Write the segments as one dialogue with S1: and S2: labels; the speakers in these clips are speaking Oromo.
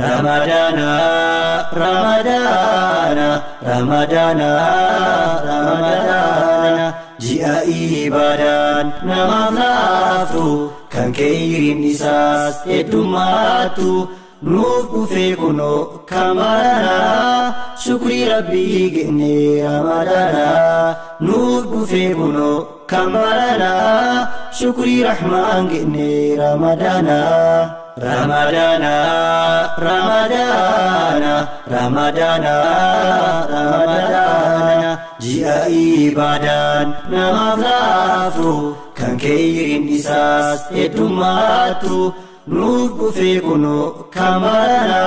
S1: Ramadana, Ramadana, Ramadana, Ramadana. Ji'a ibaadaan namaaf laaftu kan khayriin isaas heddummaatu nuuf dhufee kunoo kamarana shukrii rabbii genne Ramadana nuuf dhufee kunoo kamarana shukrii rahmaan genne Ramadana. Ramadana, Ramadana, Ramadana, Ramadana. Ji'a ibaadaan namaaf laaftu kan khayriin isaas heddummaatu nuuf dhufee kunoo kamarana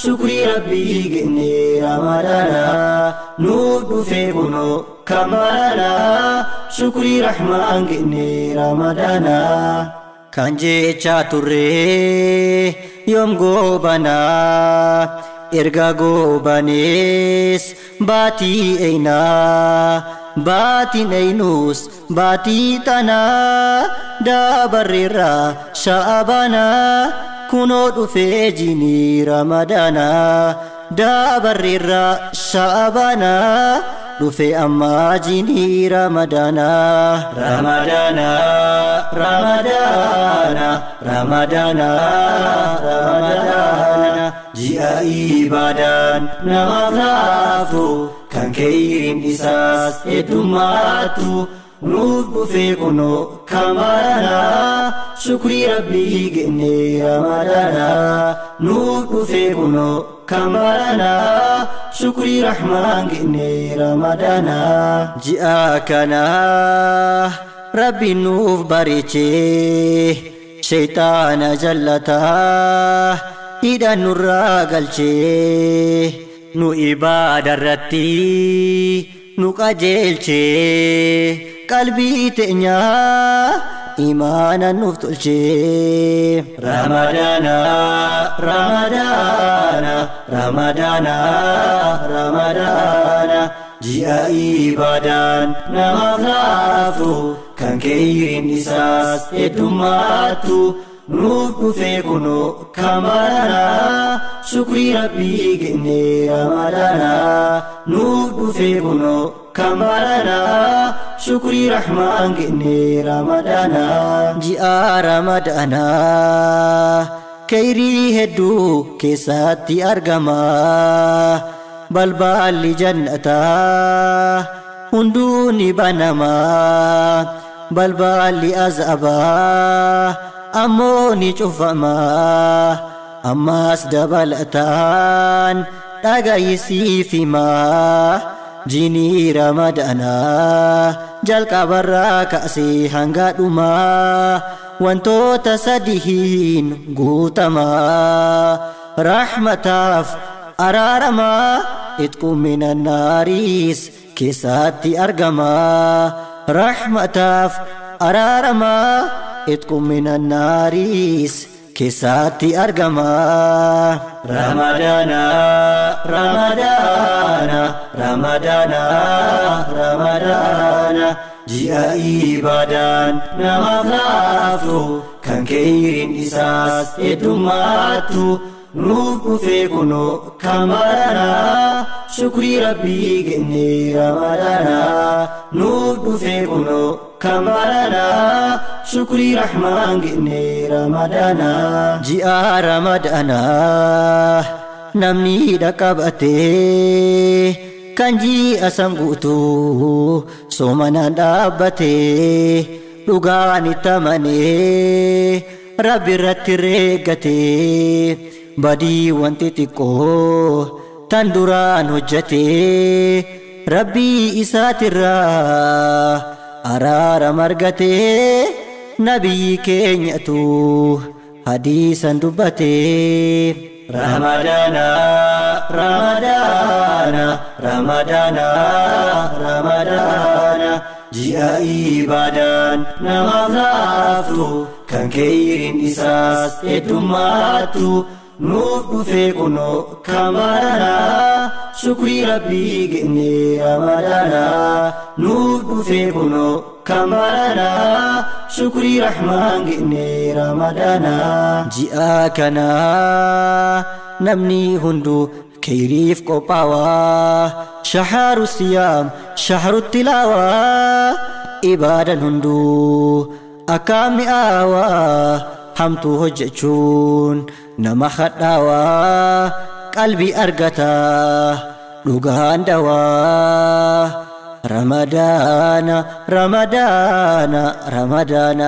S1: shukrii rabbii genne Ramadana nuuf dhufee kunoo kamarana shukrii rahmaan genne Ramadana. Kan jecha turre yoom goobana erga goobanees baatii eeyna baatiin eeynus baatii tana dabarreerra sha'abana kunoo dhufee jini Ramadana dabarreerra sha'abana dhufe amma jini Ramadana. Ramadana, Ramadana, Ramadana, Ramadana. Ji'a ibaadaan namaaf laaftu kan khayriin isaas heddummaatu nuuf dhufee kunoo kamarana shukrii rabbii genne Ramadana nuuf dhufee kunoo kamarana shukrii rahmaan genne Ramadana. Ji'a kana rabbi nuuf bareechee shaytaana jallataa hidhaan nurraa galchee nu ibaadarratti nu qajeelchee qalbii teenya imaana nuuf tolchee. Ramadana, Ramadana, Ramadana, Ramadana. Ji'a ibaadaan namaaf laaftu kan khayriin isaas heddummaatu nuuf dhufee kunoo kamarana shukrii rabbii genne Ramadana nuuf dhufee kunoo kamarana shukrii rahmaan genne Ramadana. Ji'a Ramadana khayrii hedduu keessatti argama balballi jannataa hunduu ni banama balballi azabaa ammoo ni cufama ammas dabalataan dhagayisiif hima jini Ramadana jalqabarraa kaasee hanga dhumaa wantoota sadihiin guutama rahmataaf araarama itqu minan naariis keessatti argama rahmataaf araarama itqu minan naariis keessatti argama. Ramadana, Ramadana, Ramadana, Ramadana. Ji'a ibaadaan namaaf laaftu kan khayriin isaas heddummaatu nuuf dhufee kunoo kamarana shukrii rabbii genne Ramadana nuuf dhufee kunoo kamarana shukrii rahmaan genne Ramadana. Ji'a Ramadana namni dhaqabatee kan ji'a san guutuu soomanaan dhaabbatee dhugaan itti amanee rabbi irratti reeggatee badii wanti xiqqoo tan duraan hojjetee rabbii isaatirraa araarama argatee nabiyyi keenyatu hadiisan dubbatee. Ramadana, Ramadana, Ramadana, Ramadana. Ji'a ibaadaan namaaf laaftu kan khayriin isaas heddummaatu nuuf dhufee kunoo kamarana shukrii rabbii genne Ramadana nuuf dhufee kunoo kamarana shukrii rahmaan genne Ramadana. Ji'a kana نمني هندو كيريف قباوا شهر الصيام شهر التلاوة إبادة هندو أكامي آوا همتو هججون نما خداوا قلبي أرغتا لغان دوا رمضان رمضان رمضان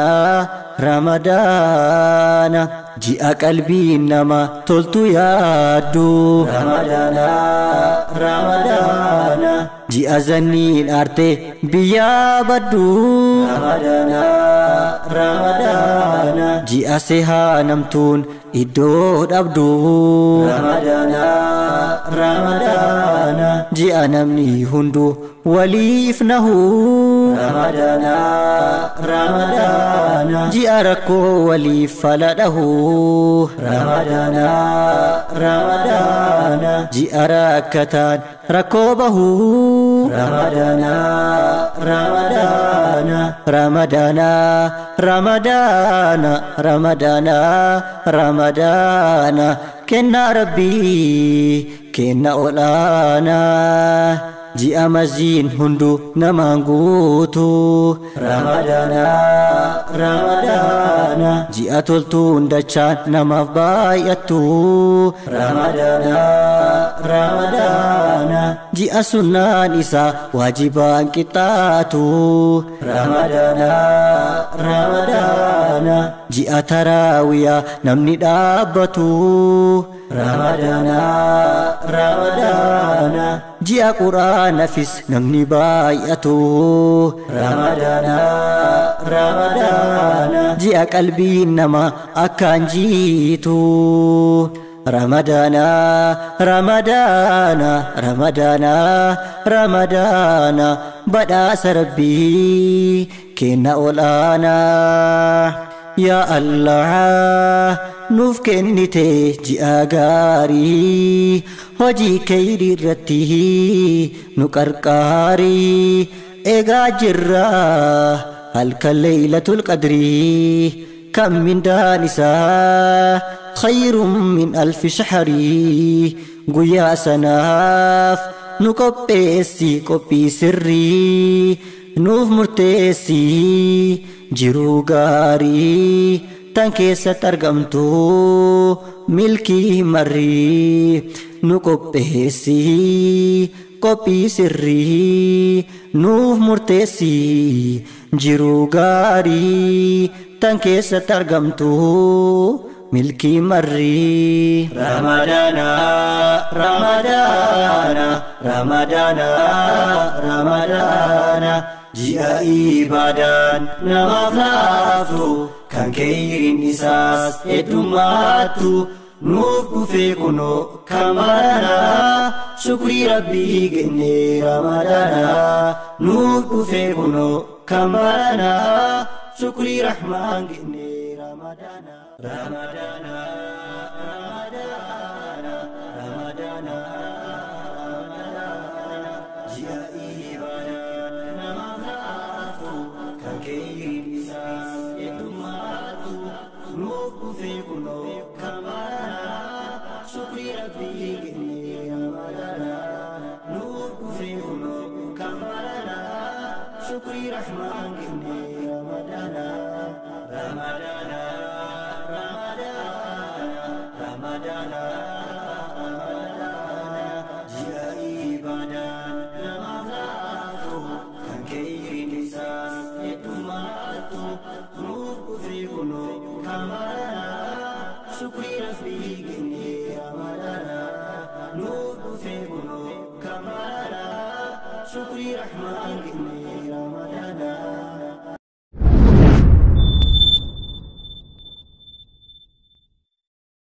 S1: رمضان جاء قلبي نما تلتو يادو رمضان رمضان جاء زنين أرتي بيا بدو رمضان رمضان جاء سيها نمتون إدود أبدو رمضان رمضان جاء نمني هندو وليفنه رمضان رمضان جاء ركو وليف فلده رمضان رمضان جاء راكتان ركوبه رمضان رمضان رمضان رمضان رمضان رمضان كنا ربي كنا أولانا جاء مزين هندو نمانغوتو رمضان رمضان جاء تلتون دچان نمبايتو رمضان رمضان جاء سنان إسا واجبان كتاتو رمضان رمضان جاء تراوية نمني دابتو رمضان رمضان جاء قرآن فيس نمني بايتو رمضان رمضان جاء قلبي نما أكان جيتو رمضان رمضان رمضان رمضان بدا سربي كنا أولانا يا الله نوف كنتي جاء غاري هجي كيري رتيه نكركاري إيغا جرا هلك الليلة القدر كم من دانسا خير من ألف شهر قيا سناف نكوبيسي كوبي سري نوف مرتيسي جرو غاري تنكيسة ترقمتو ملكي مري نكوبيسي كوبي سري نوف مرتيسي جرو غاري تنكيسة ترقمتو ملكي مري رمضان رمضان رمضان رمضان جاء إبادان نمافلافو كان كيرين إساس إدماتو نوف فيكونو كمانا شكري ربي جني رمضان نوف فيكونو كمانا شكري رحمن جني رمضان رمضان رمضان رمضان جاء إبادان نمافلافو كان كيرين إساس إدماتو نوف فيكونو كمانا شكري ربي جني رمضان نوف فيكونو كمانا شكري رحمن جني رمضان رمضان رمضان جاء إبادان نمافلافو كان كيرين إساس إدماتو نوف فيكونو كمانا شكري ربي جني رمضان نوف فيكونو كمانا شكري رحمن جني رمضان